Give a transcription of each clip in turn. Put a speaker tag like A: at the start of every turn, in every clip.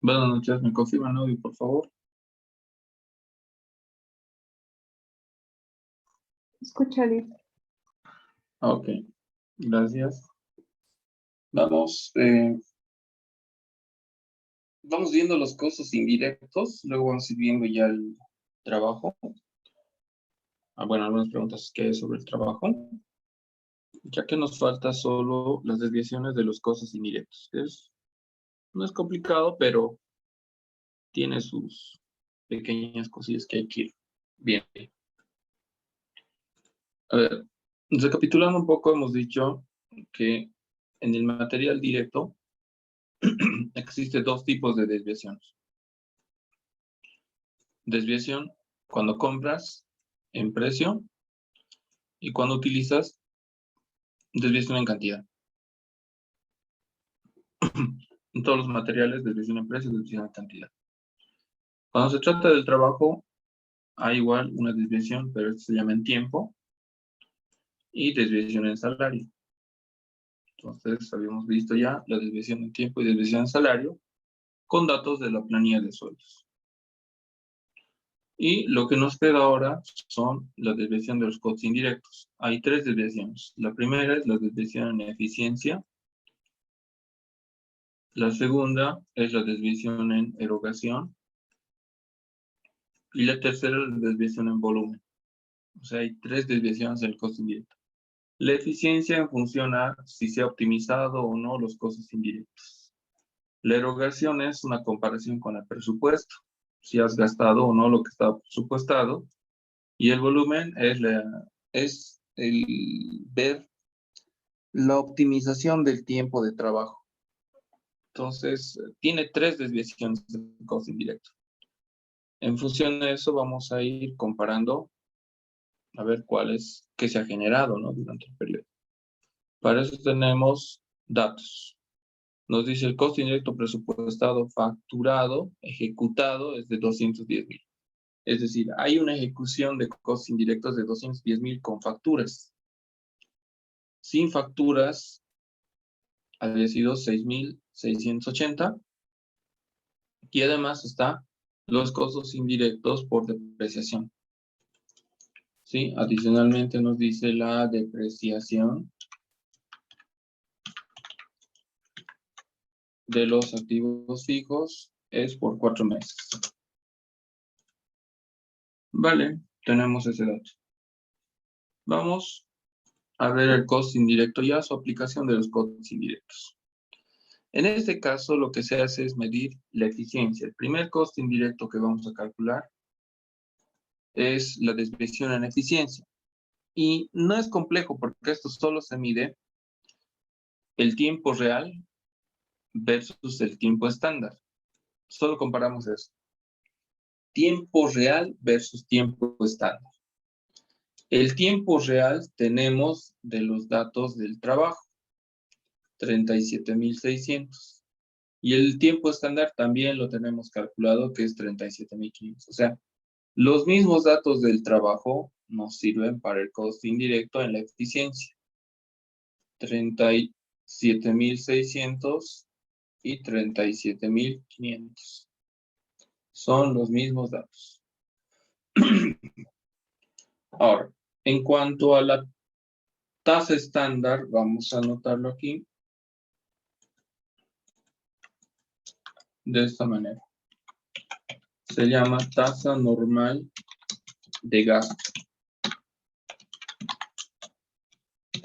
A: Buenas noches, ¿me confirman audio, por favor?
B: Escucharé.
A: Ok, gracias. Vamos, vamos viendo los costos indirectos, luego vamos a ir viendo ya el trabajo. Bueno, algunas preguntas que hay sobre el trabajo, ya que nos falta solo las desviaciones de los costos indirectos. No es complicado, pero tiene sus pequeñas cosillas que hay que ir bien. A ver, recapitulando un poco, hemos dicho que en el material directo existen dos tipos de desviaciones. Desviación cuando compras en precio y cuando utilizas desviación en cantidad. En todos los materiales, desviación en precio, desviación en cantidad. Cuando se trata del trabajo, hay igual una desviación, pero esto se llama en tiempo, y desviación en salario. Entonces, habíamos visto ya la desviación en tiempo y desviación en salario con datos de la planilla de sueldos. Y lo que nos queda ahora son la desviación de los costos indirectos. Hay tres desviaciones. La primera es la desviación en eficiencia. La segunda es la desviación en erogación. Y la tercera es la desviación en volumen. O sea, hay tres desviaciones en el costo indirecto. La eficiencia en función a si se ha optimizado o no los costos indirectos. La erogación es una comparación con el presupuesto, si has gastado o no lo que estaba presupuestado. Y el volumen es el ver la optimización del tiempo de trabajo. Entonces, tiene tres desviaciones del costo indirecto. En función de eso vamos a ir comparando a ver cuál es que se ha generado, ¿no? Durante el periodo. Para eso tenemos datos. Nos dice el costo indirecto presupuestado, facturado, ejecutado es de 210,000. Es decir, hay una ejecución de costos indirectos de 210,000 con facturas. Sin facturas había sido 6,680. Y además está los costos indirectos por depreciación. ¿Sí? Adicionalmente nos dice la depreciación de los activos fijos es por 4 meses. Vale, tenemos ese dato. Vamos a ver el costo indirecto ya, su aplicación de los costos indirectos. En este caso, lo que se hace es medir la eficiencia. El primer costo indirecto que vamos a calcular es la desviación en eficiencia. Y no es complejo porque esto solo se mide el tiempo real versus el tiempo estándar. Solo comparamos eso. Tiempo real versus tiempo estándar. El tiempo real tenemos de los datos del trabajo, 37,600. Y el tiempo estándar también lo tenemos calculado, que es 37,500. O sea, los mismos datos del trabajo nos sirven para el costo indirecto en la eficiencia. 37,600 y 37,500. Son los mismos datos. Ahora, en cuanto a la tasa estándar, vamos a anotarlo aquí de esta manera. Se llama tasa normal de gasto,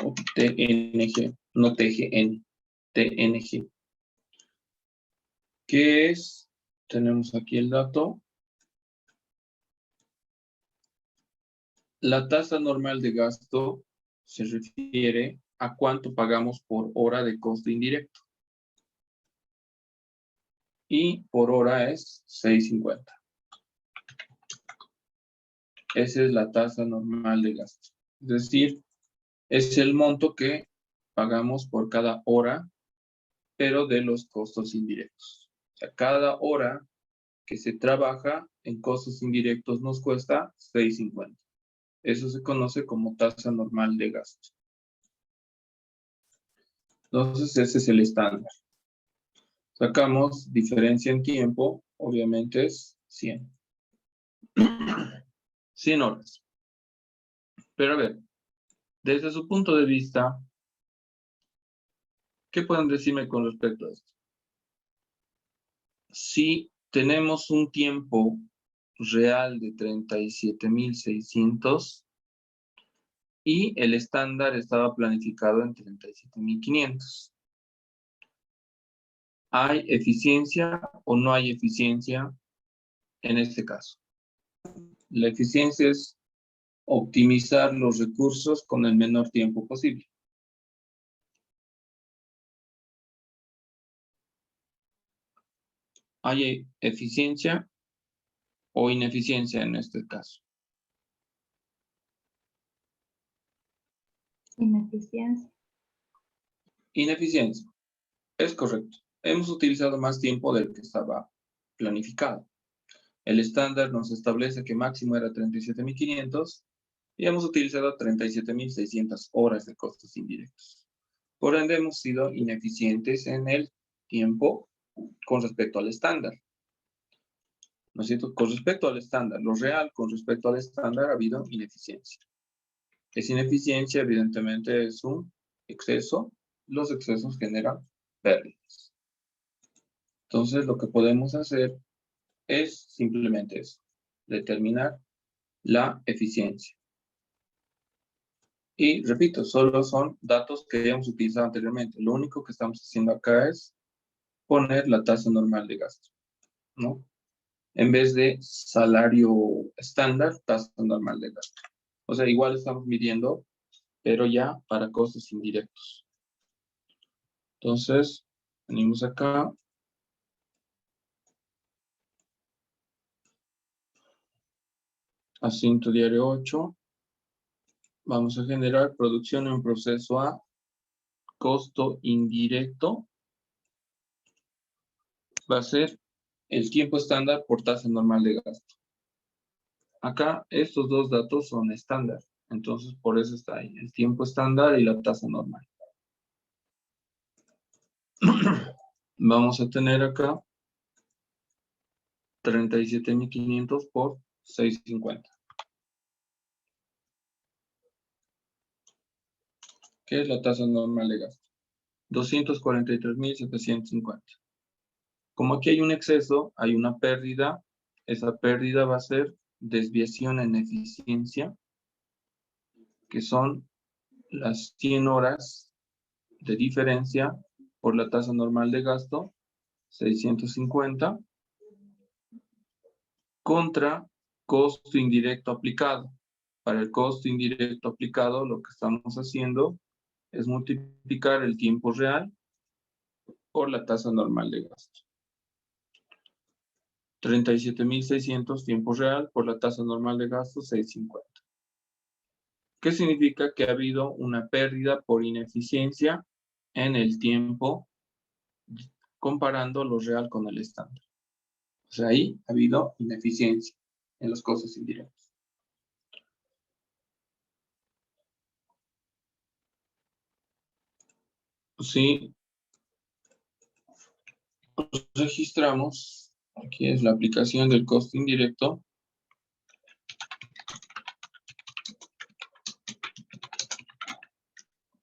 A: o TNG, no TGN, TNG. ¿Qué es? Tenemos aquí el dato. La tasa normal de gasto se refiere a cuánto pagamos por hora de costo indirecto. Y por hora es 6.50. Esa es la tasa normal de gasto. Es decir, es el monto que pagamos por cada hora, pero de los costos indirectos. O sea, cada hora que se trabaja en costos indirectos nos cuesta 6.50. Eso se conoce como tasa normal de gasto. Entonces, ese es el estándar. Sacamos diferencia en tiempo, obviamente es 100. 100 horas. Pero a ver, desde su punto de vista, ¿qué pueden decirme con respecto a esto? Si tenemos un tiempo real de 37.600 y el estándar estaba planificado en 37.500. ¿Hay eficiencia o no hay eficiencia en este caso? La eficiencia es optimizar los recursos con el menor tiempo posible. ¿Hay eficiencia o ineficiencia en este caso?
B: Ineficiencia.
A: Ineficiencia. Es correcto. Hemos utilizado más tiempo del que estaba planificado. El estándar nos establece que máximo era 37.500 y hemos utilizado 37.600 horas de costos indirectos. Por ende, hemos sido ineficientes en el tiempo con respecto al estándar. ¿No es cierto? Con respecto al estándar, lo real con respecto al estándar ha habido ineficiencia. Esa ineficiencia, evidentemente, es un exceso. Los excesos generan pérdidas. Entonces, lo que podemos hacer es simplemente eso, determinar la eficiencia. Y repito, solo son datos que habíamos utilizado anteriormente. Lo único que estamos haciendo acá es poner la tasa normal de gasto, ¿no? En vez de salario estándar, tasa normal de gasto. O sea, igual estamos midiendo, pero ya para costos indirectos. Entonces, venimos acá. Asiento diario 8. Vamos a generar producción en proceso A, costo indirecto. Va a ser el tiempo estándar por tasa normal de gasto. Acá estos dos datos son estándar, entonces por eso está ahí, el tiempo estándar y la tasa normal. Vamos a tener acá 37.500 por 650. ¿Qué es la tasa normal de gasto? 243.750. Como aquí hay un exceso, hay una pérdida, esa pérdida va a ser desviación en eficiencia, que son las 100 horas de diferencia por la tasa normal de gasto, 650, contra costo indirecto aplicado. Para el costo indirecto aplicado, lo que estamos haciendo es multiplicar el tiempo real por la tasa normal de gasto. 37.600 tiempo real por la tasa normal de gasto, 650. ¿Qué significa? Que ha habido una pérdida por ineficiencia en el tiempo comparando lo real con el estándar. O sea, ahí ha habido ineficiencia en los costos indirectos. Si registramos, aquí es la aplicación del costo indirecto.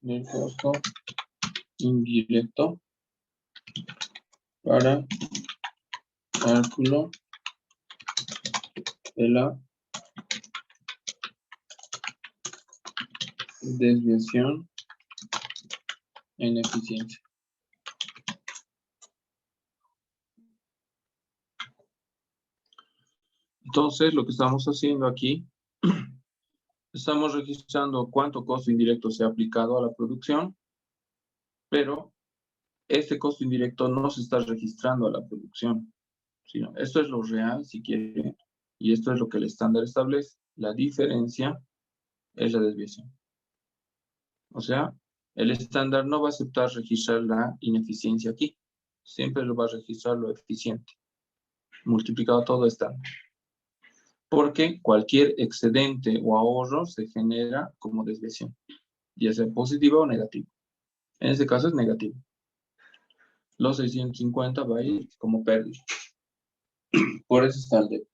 A: Del costo indirecto para cálculo de la desviación en eficiencia. Entonces, lo que estamos haciendo aquí, estamos registrando cuánto costo indirecto se ha aplicado a la producción, pero este costo indirecto no se está registrando a la producción, sino esto es lo real, si quiere, y esto es lo que el estándar establece. La diferencia es la desviación. O sea, el estándar no va a aceptar registrar la ineficiencia aquí. Siempre lo va a registrar lo eficiente, multiplicado todo estándar. Porque cualquier excedente o ahorro se genera como desviación, ya sea positiva o negativa. En este caso es negativo. los 650 va a ir como pérdida. Por eso está el debe.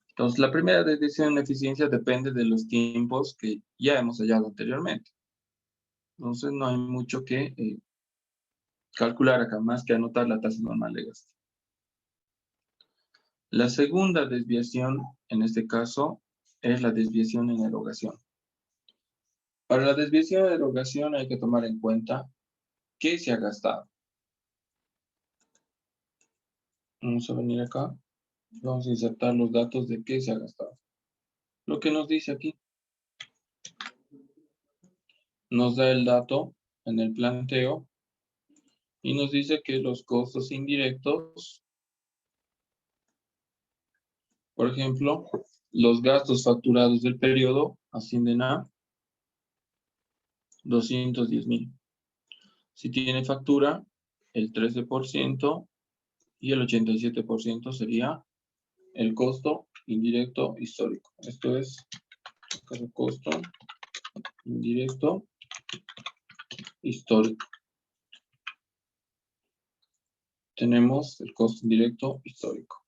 A: Entonces, la primera desviación en eficiencia depende de los tiempos que ya hemos hallado anteriormente. Entonces, no hay mucho que calcular acá, más que anotar la tasa normal de gasto. La segunda desviación, en este caso, es la desviación en erogación. Para la desviación en erogación hay que tomar en cuenta qué se ha gastado. Vamos a venir acá. Vamos a insertar los datos de qué se ha gastado. Lo que nos dice aquí. Nos da el dato en el planteo y nos dice que los costos indirectos, por ejemplo, los gastos facturados del periodo ascienden a 210,000. Si tiene factura, el 13% y el 87% sería el costo indirecto histórico. Esto es el costo indirecto histórico. Tenemos el costo indirecto histórico.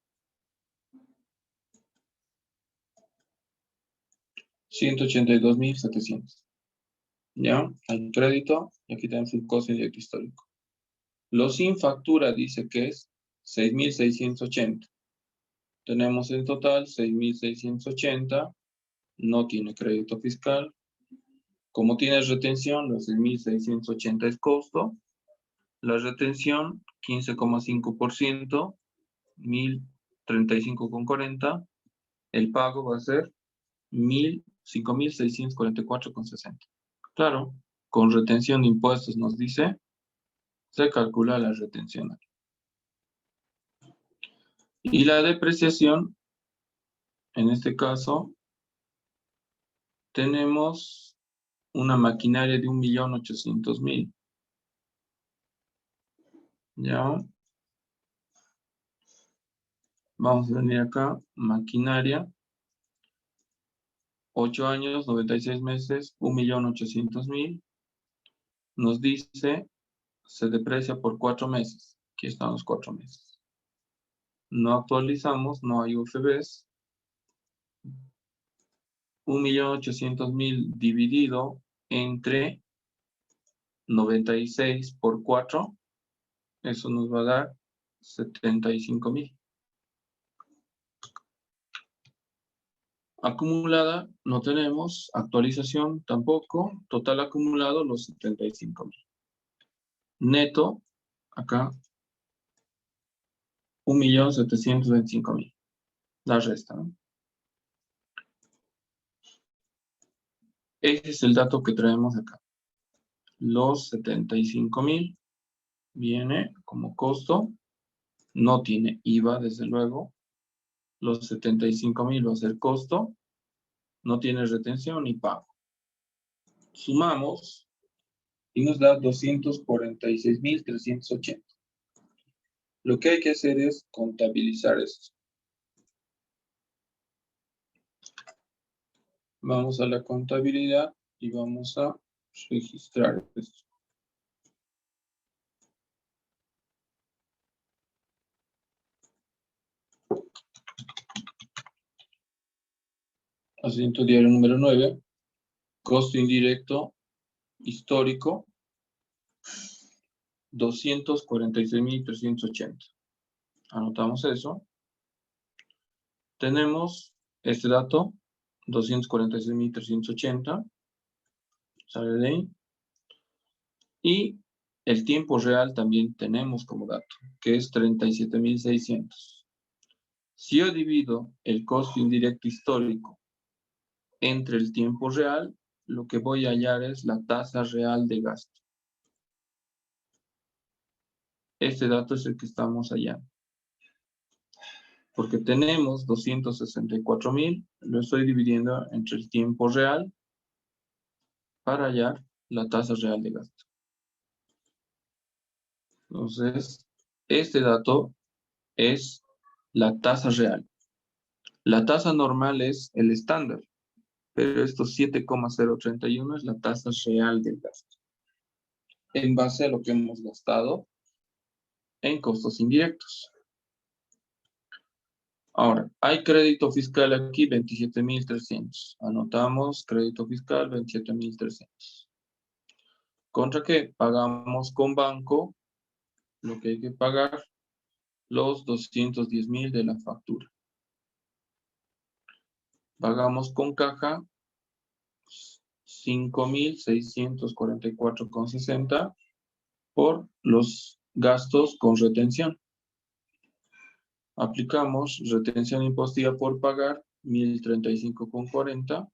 A: 182,700. ¿Ya? Hay crédito y aquí tenemos el costo indirecto histórico. Lo sin factura dice que es 6,680. Tenemos en total 6,680. No tiene crédito fiscal. Como tiene retención, los 6,680 es costo. La retención, 15,5%, 1,035,40. El pago va a ser 5,644,60. Claro, con retención de impuestos nos dice, se calcula la retención. Y la depreciación, en este caso, tenemos una maquinaria de 1,800,000. ¿Ya? Vamos a venir acá, maquinaria, 8 años, 96 meses, 1,800,000. Nos dice, se deprecia por 4 meses. Aquí están los 4 meses. No actualizamos, no hay UFBs. 1,800,000 dividido entre 96 por 4. Eso nos va a dar 75,000. Acumulada no tenemos, actualización tampoco, total acumulado los 75,000. Neto, acá, 1,725,000. La resta, ¿no? Ese es el dato que traemos acá. Los 75,000 viene como costo, no tiene IVA desde luego. Los 75,000 va a ser costo, no tiene retención ni pago. Sumamos y nos da 246,380. Lo que hay que hacer es contabilizar esto. Vamos a la contabilidad y vamos a registrar esto. Asiento diario número 9. Costo indirecto histórico, 246,380. Anotamos eso. Tenemos este dato, 246,380. Sale de ahí. Y el tiempo real también tenemos como dato, que es 37,600. Si yo divido el costo indirecto histórico entre el tiempo real, lo que voy a hallar es la tasa real de gasto. Este dato es el que estamos hallando. Porque tenemos 264,000, lo estoy dividiendo entre el tiempo real para hallar la tasa real de gasto. Entonces, este dato es la tasa real. La tasa normal es el estándar, pero estos 7,031 es la tasa real del gasto. en base a lo que hemos gastado en costos indirectos. Ahora, hay crédito fiscal aquí, 27.300. Anotamos crédito fiscal, 27.300. ¿Contra qué? Pagamos con banco lo que hay que pagar, los 210.000 de la factura. Pagamos con caja 5.644,60 por los gastos con retención. Aplicamos retención impositiva por pagar 1.035,40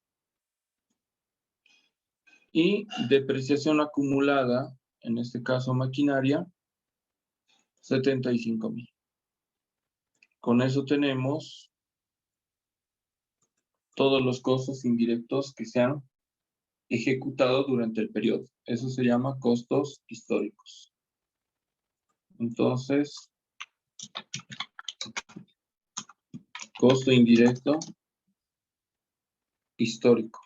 A: y depreciación acumulada, en este caso maquinaria, 75.000. Con eso tenemos todos los costos indirectos que se han ejecutado durante el periodo. Eso se llama costos históricos. Entonces, costo indirecto histórico.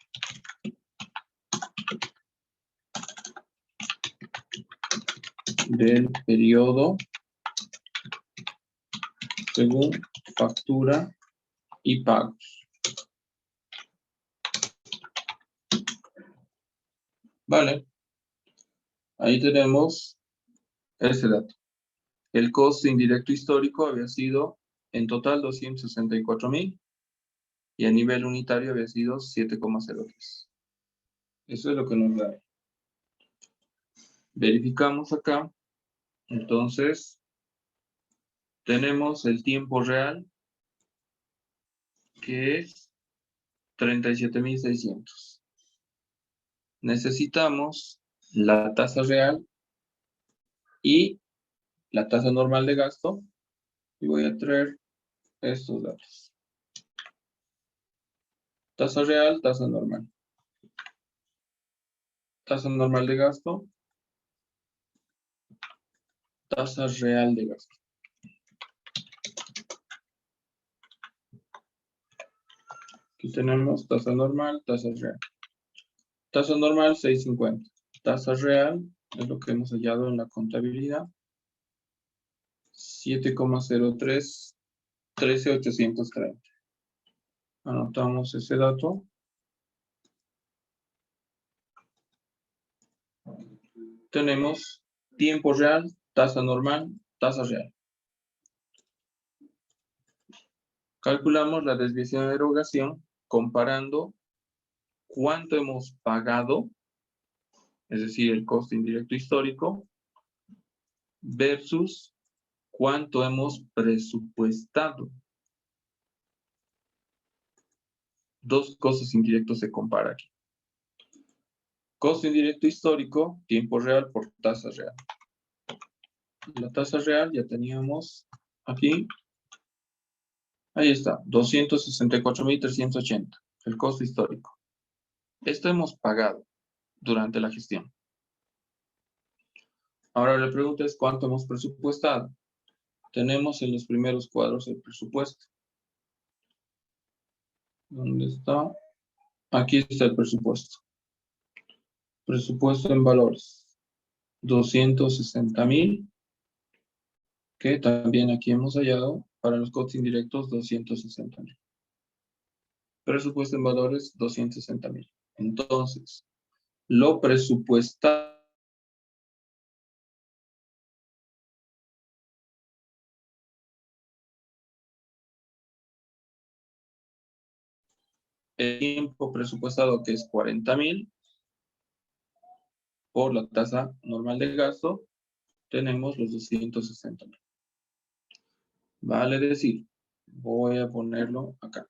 A: Del periodo según factura y pagos. Vale. Ahí tenemos ese dato. El costo indirecto histórico había sido en total 264.000 y a nivel unitario había sido 7,03. Eso es lo que nos da. Verificamos acá. Entonces, tenemos el tiempo real, que es 37.600. Necesitamos la tasa real y la tasa normal de gasto. Y voy a traer estos datos. Tasa real, tasa normal. Tasa normal de gasto. Tasa real de gasto. Aquí tenemos tasa normal, tasa real. Tasa normal 6.50. Tasa real es lo que hemos hallado en la contabilidad. 7,03, 13.830. Anotamos ese dato. Tenemos tiempo real, tasa normal, tasa real. Calculamos la desviación de erogación comparando cuánto hemos pagado, es decir, el costo indirecto histórico, versus cuánto hemos presupuestado. Dos costos indirectos se compara aquí. Costo indirecto histórico, tiempo real por tasa real. La tasa real ya teníamos aquí. Ahí está, 264.380, el costo histórico. Esto hemos pagado durante la gestión. Ahora la pregunta es ¿cuánto hemos presupuestado? Tenemos en los primeros cuadros el presupuesto. ¿Dónde está? Aquí está el presupuesto. Presupuesto en valores. 260.000, que también aquí hemos hallado para los costos indirectos 260.000. Presupuesto en valores 260.000. Entonces, lo presupuestado el tiempo presupuestado, que es 40.000, por la tasa normal de gasto, tenemos los 260.000. Vale decir, voy a ponerlo acá.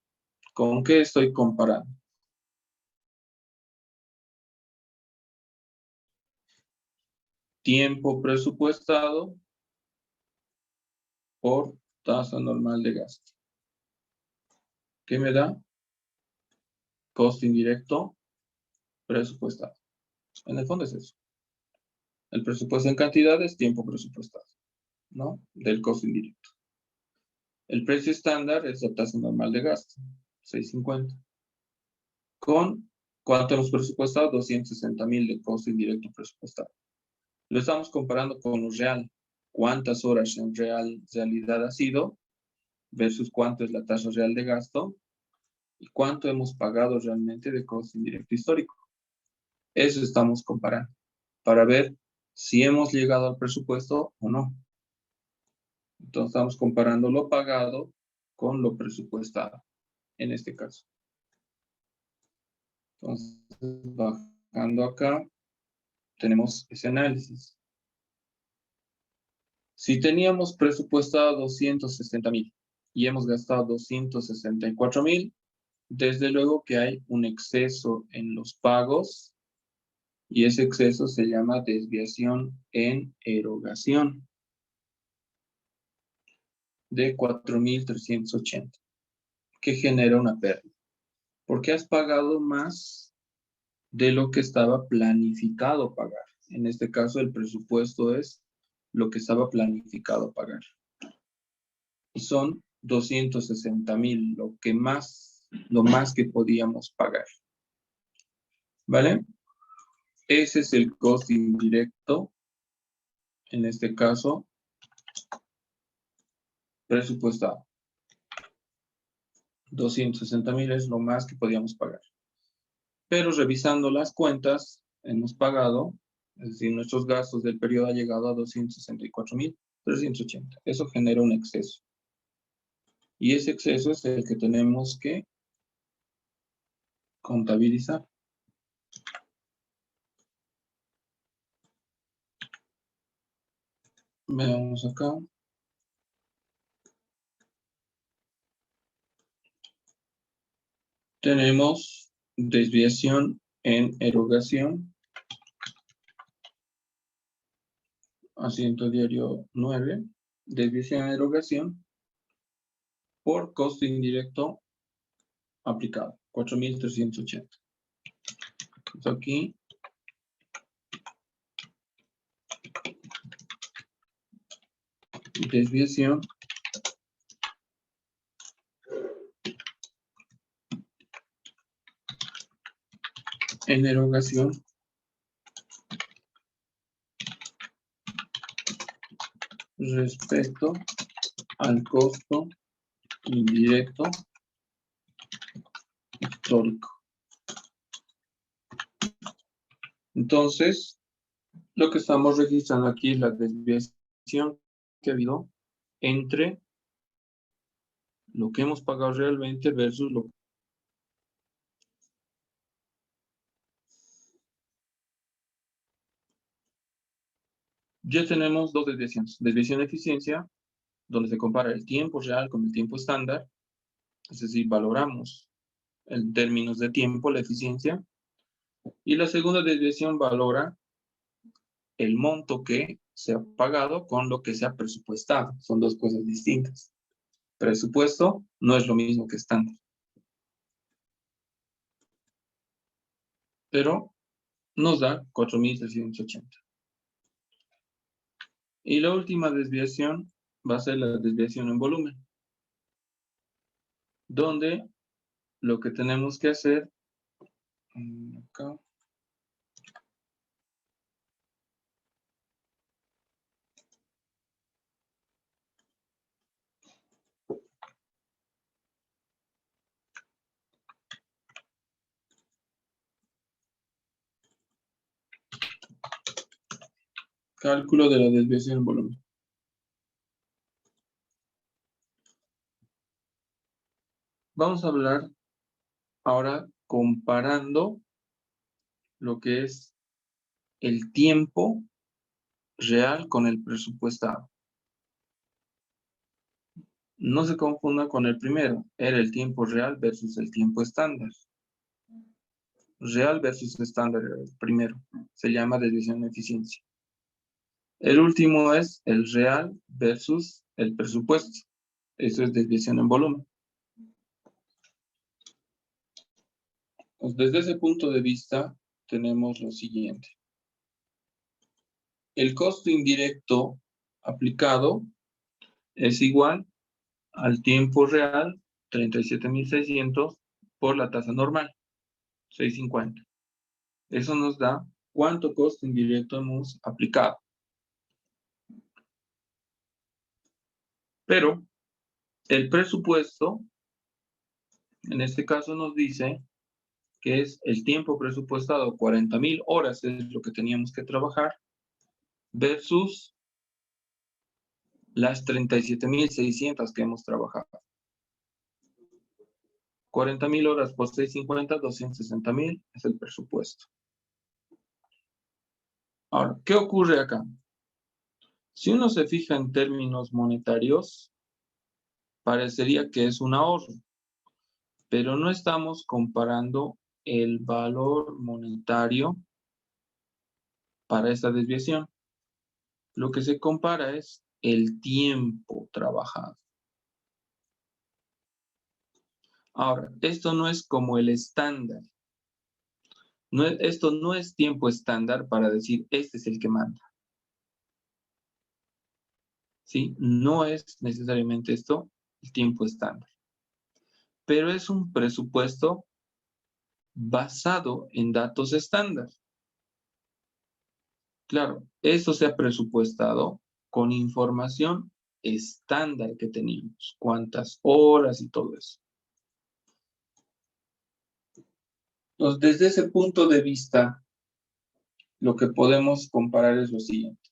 A: ¿Con qué estoy comparando? Tiempo presupuestado por tasa normal de gasto. ¿Qué me da? Costo indirecto presupuestado. En el fondo es eso. El presupuesto en cantidad es tiempo presupuestado, ¿no? Del costo indirecto. El precio estándar es la tasa normal de gasto, 6.50. ¿Con cuánto hemos presupuestado? 260.000 de costo indirecto presupuestado. Lo estamos comparando con lo real. ¿Cuántas horas en realidad ha sido versus cuánto es la tasa real de gasto y cuánto hemos pagado realmente de costo indirecto histórico? Eso estamos comparando para ver si hemos llegado al presupuesto o no. Entonces estamos comparando lo pagado con lo presupuestado, en este caso. Entonces, bajando acá, tenemos ese análisis. Si teníamos presupuestado 260,000 y hemos gastado 264,000, desde luego que hay un exceso en los pagos y ese exceso se llama desviación en erogación de 4,380, que genera una pérdida. Porque has pagado más de lo que estaba planificado pagar. En este caso, el presupuesto es lo que estaba planificado pagar. Y son 260,000, lo más que podíamos pagar. ¿Vale? Ese es el costo indirecto, en este caso, presupuestado. 260,000 es lo más que podíamos pagar. Pero revisando las cuentas, hemos pagado, es decir, nuestros gastos del periodo han llegado a 264,380. Eso genera un exceso. Y ese exceso es el que tenemos que contabilizar. Veamos acá. Tenemos desviación en erogación. Asiento diario 9. Desviación en erogación por costo indirecto aplicado. 4,380. Entonces aquí desviación en erogación respecto al costo indirecto histórico. Entonces, lo que estamos registrando aquí es la desviación que ha habido entre lo que hemos pagado realmente versus lo que... Ya tenemos dos desviaciones. Desviación de eficiencia, donde se compara el tiempo real con el tiempo estándar. Es decir, valoramos en términos de tiempo la eficiencia. Y la segunda desviación valora el monto que se ha pagado con lo que se ha presupuestado. Son dos cosas distintas. Presupuesto no es lo mismo que estándar. Pero nos da 4,380. Y la última desviación va a ser la desviación en volumen, donde lo que tenemos que hacer acá, cálculo de la desviación en volumen. Vamos a hablar ahora comparando lo que es el tiempo real con el presupuestado. No se confunda con el primero, era el tiempo real versus el tiempo estándar. Real versus estándar era el primero, se llama desviación de eficiencia. El último es el real versus el presupuesto. Eso es desviación en volumen. Pues desde ese punto de vista tenemos lo siguiente. El costo indirecto aplicado es igual al tiempo real, 37,600, por la tasa normal, 650. Eso nos da cuánto costo indirecto hemos aplicado. Pero el presupuesto, en este caso nos dice que es el tiempo presupuestado, 40,000 horas es lo que teníamos que trabajar, versus las 37,600 que hemos trabajado. 40,000 horas por 650, 260,000 es el presupuesto. Ahora, ¿qué ocurre acá? Si uno se fija en términos monetarios, parecería que es un ahorro, pero no estamos comparando el valor monetario para esta desviación. Lo que se compara es el tiempo trabajado. Ahora, esto no es como el estándar. Esto no es tiempo estándar para decir, este es el que manda. ¿Sí? No es necesariamente esto el tiempo estándar. Pero es un presupuesto basado en datos estándar. Claro, esto se ha presupuestado con información estándar que teníamos, cuántas horas y todo eso. Entonces, desde ese punto de vista, lo que podemos comparar es lo siguiente.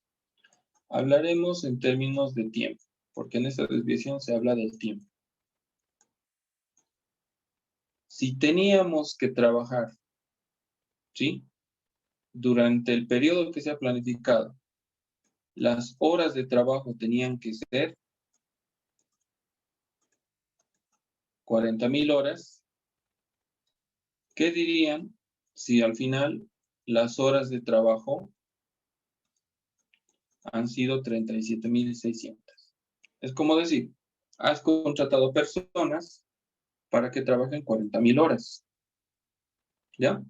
A: Hablaremos en términos de tiempo, porque en esta desviación se habla del tiempo. Si teníamos que trabajar, ¿sí?, durante el periodo que se ha planificado, las horas de trabajo tenían que ser 40,000 horas. ¿Qué dirían si al final las horas de trabajo han sido 37,600? Es como decir, has contratado personas para que trabajen 40,000 horas, ¿ya?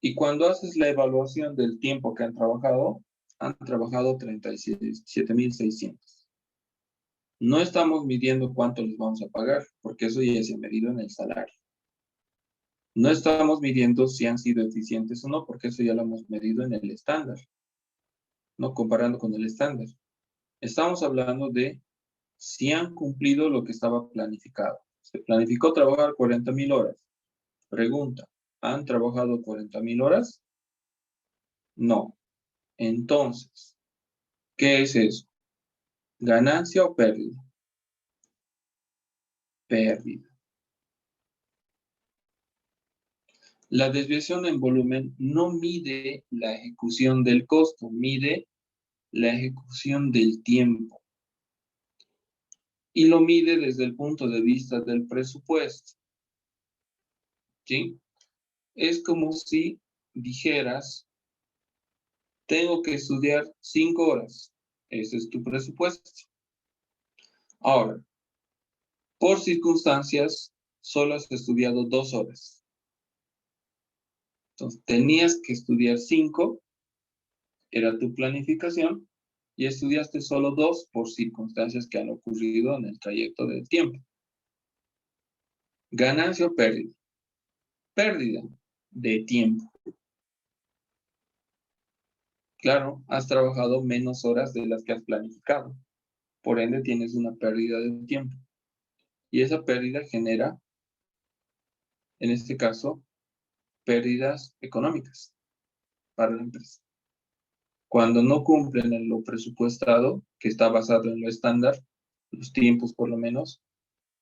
A: Y cuando haces la evaluación del tiempo que han trabajado 37,600. No estamos midiendo cuánto les vamos a pagar, porque eso ya se ha medido en el salario. No estamos midiendo si han sido eficientes o no, porque eso ya lo hemos medido en el estándar, no comparando con el estándar. Estamos hablando de si han cumplido lo que estaba planificado. Se planificó trabajar 40,000 horas. Pregunta, ¿han trabajado 40,000 horas? No. Entonces, ¿qué es eso? ¿Ganancia o pérdida? Pérdida. La desviación en volumen no mide la ejecución del costo, mide la ejecución del tiempo. Y lo mide desde el punto de vista del presupuesto. ¿Sí? Es como si dijeras, tengo que estudiar 5 horas. Ese es tu presupuesto. Ahora, por circunstancias, solo has estudiado 2 horas. Entonces, tenías que estudiar 5, era tu planificación, y estudiaste solo 2 por circunstancias que han ocurrido en el trayecto del tiempo. ¿Ganancia o pérdida? Pérdida de tiempo. Claro, has trabajado menos horas de las que has planificado. Por ende, tienes una pérdida de tiempo. Y esa pérdida genera, en este caso, pérdidas económicas para la empresa. Cuando no cumplen en lo presupuestado, que está basado en lo estándar, los tiempos por lo menos,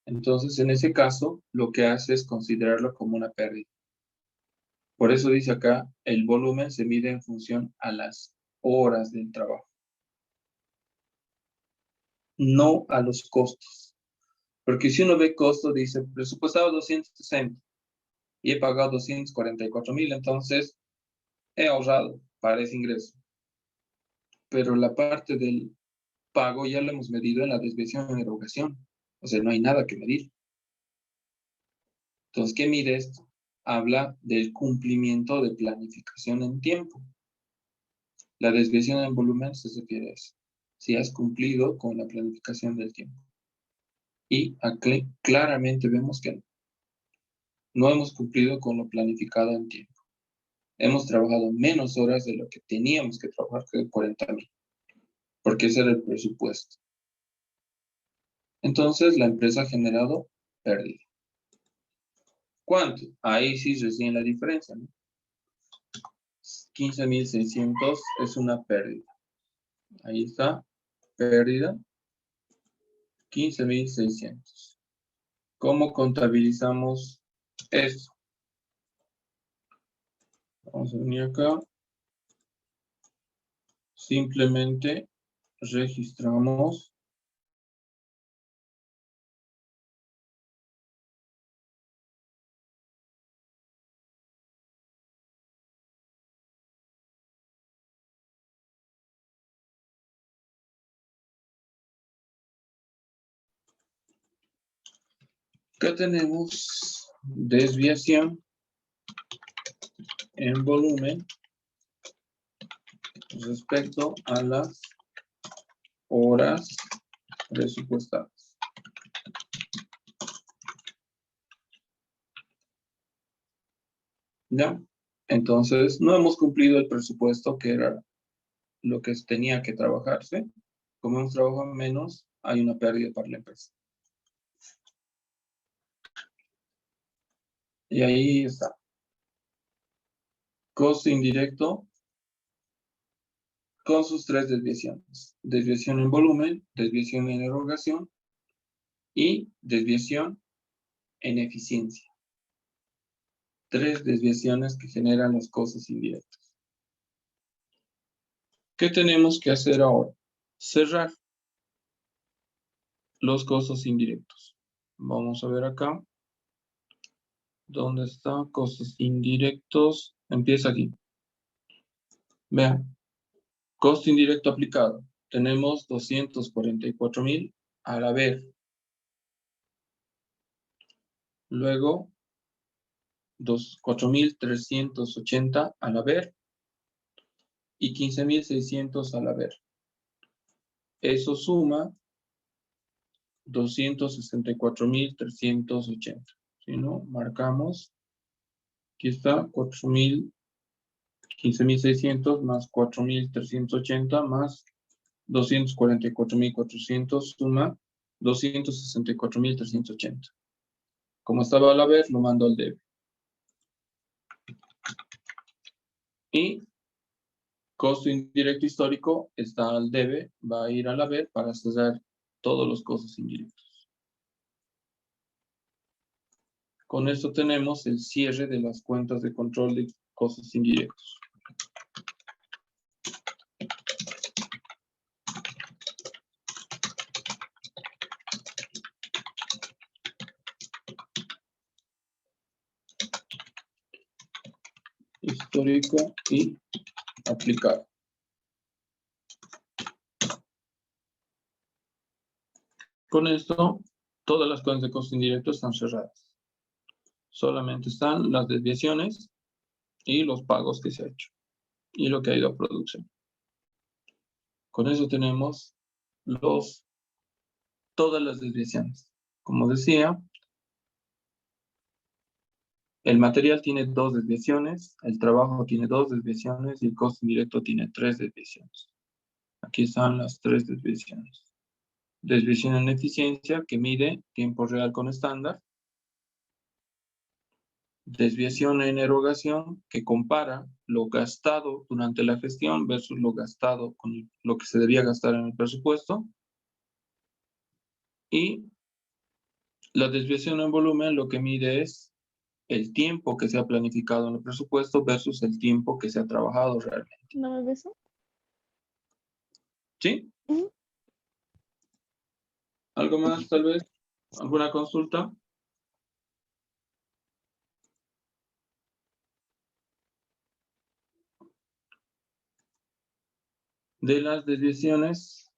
A: entonces en ese caso lo que hace es considerarlo como una pérdida. Por eso dice acá, el volumen se mide en función a las horas del trabajo, no a los costos. Porque si uno ve costo, dice presupuestado 260 y he pagado 244,000, entonces he ahorrado para ese ingreso. Pero la parte del pago ya lo hemos medido en la desviación en erogación. O sea, no hay nada que medir. Entonces, ¿qué mide esto? Habla del cumplimiento de planificación en tiempo. La desviación en volumen se refiere a eso. Si has cumplido con la planificación del tiempo. Y aquí claramente vemos que no hemos cumplido con lo planificado en tiempo. hemos trabajado menos horas de lo que teníamos que trabajar, que 40.000, porque ese era el presupuesto. Entonces, la empresa ha generado pérdida. ¿Cuánto? Ahí sí recién la diferencia, ¿no? 15.600 es una pérdida. Ahí está, pérdida, 15.600. ¿Cómo contabilizamos esto? Vamos a venir acá. Simplemente registramos que tenemos desviación en volumen respecto a las horas presupuestadas. ¿Ya? Entonces, no hemos cumplido el presupuesto que era lo que tenía que trabajarse. Como hemos trabajado menos, hay una pérdida para la empresa. Y ahí está. Costo indirecto con sus tres desviaciones. Desviación en volumen, desviación en erogación y desviación en eficiencia. Tres desviaciones que generan los costos indirectos. ¿Qué tenemos que hacer ahora? Cerrar los costos indirectos. Vamos a ver acá. ¿Dónde está? Costos indirectos. Empieza aquí. Vean. Costo indirecto aplicado. Tenemos 244.000 al haber. Luego, 4.380 al haber. Y 15.600 al haber. Eso suma 264.380. Si no, marcamos. Aquí está, 15.600 más 4.380 más 244.400 suma 264.380. Como estaba al haber, lo mando al debe. Y costo indirecto histórico está al debe, va a ir al haber para cerrar todos los costos indirectos. Con esto tenemos el cierre de las cuentas de control de costos indirectos. Histórico y aplicado. Con esto, todas las cuentas de costos indirectos están cerradas. Solamente están las desviaciones y los pagos que se ha hecho. Y lo que ha ido a producción. Con eso tenemos todas las desviaciones. Como decía, el material tiene 2 desviaciones, el trabajo tiene 2 desviaciones y el costo indirecto tiene 3 desviaciones. Aquí están las 3 desviaciones. Desviación en eficiencia, que mide tiempo real con estándar. Desviación en erogación, que compara lo gastado durante la gestión versus lo gastado con lo que se debía gastar en el presupuesto. Y la desviación en volumen lo que mide es el tiempo que se ha planificado en el presupuesto versus el tiempo que se ha trabajado realmente.
B: ¿No me beso?
A: ¿Sí? ¿Algo más, tal vez? ¿Alguna consulta? De las desviaciones,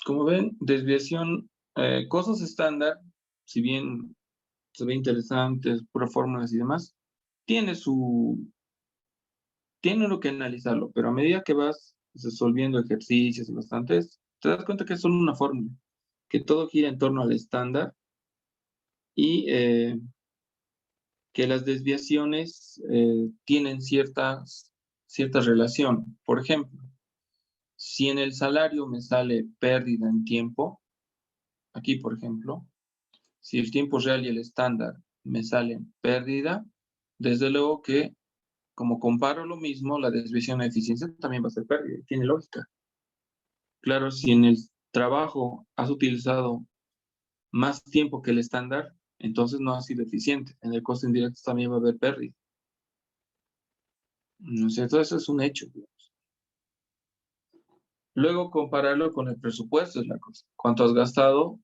A: como ven, desviación, cosas estándar, si bien se ve interesante, pura fórmulas y demás, tiene lo que analizarlo, pero a medida que vas resolviendo ejercicios y bastantes, te das cuenta que es solo una fórmula, que todo gira en torno al estándar y que las desviaciones tienen cierta relación. Por ejemplo, si en el salario me sale pérdida en tiempo, aquí por ejemplo, si el tiempo real y el estándar me salen pérdida, desde luego que como comparo lo mismo, la desviación de eficiencia también va a ser pérdida. Tiene lógica. Claro, si en el trabajo has utilizado más tiempo que el estándar, entonces no has sido eficiente. En el costo indirecto también va a haber pérdida. ¿No es cierto? Eso es un hecho. Luego compararlo con el presupuesto es la cosa. ¿Cuánto has gastado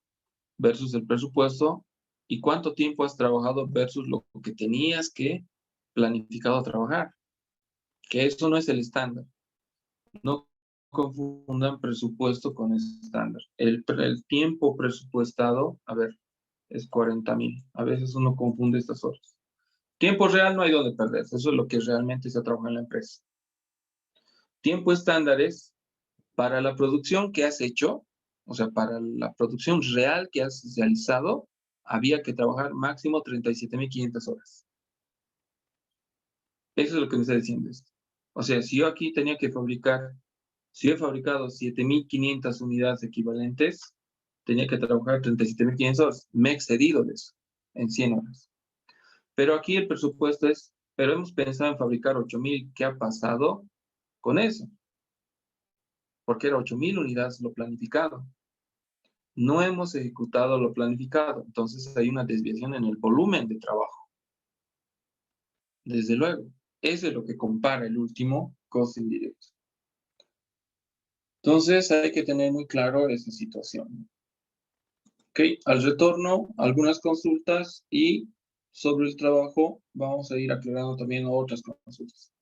A: versus el presupuesto? ¿Y cuánto tiempo has trabajado versus lo que tenías que planificado trabajar? Que eso no es el estándar. No confundan presupuesto con estándar. El tiempo presupuestado, a ver, es 40,000. A veces uno confunde estas horas. Tiempo real no hay donde perderse. Eso es lo que realmente se trabaja en la empresa. Tiempo estándar es para la producción que has hecho, o sea, para la producción real que has realizado, había que trabajar máximo 37,500 horas. Eso es lo que me está diciendo esto. O sea, si yo aquí tenía que fabricar, si he fabricado 7,500 unidades equivalentes, tenía que trabajar 37,500 horas. Me he excedido de eso, en 100 horas. Pero aquí el presupuesto es, pero hemos pensado en fabricar 8,000. ¿Qué ha pasado con eso? Porque era 8,000 unidades lo planificado. No hemos ejecutado lo planificado, entonces hay una desviación en el volumen de trabajo. Desde luego, eso es lo que compara el último costo indirecto. Entonces hay que tener muy claro esa situación. Ok, al retorno, algunas consultas y sobre el trabajo vamos a ir aclarando también otras consultas.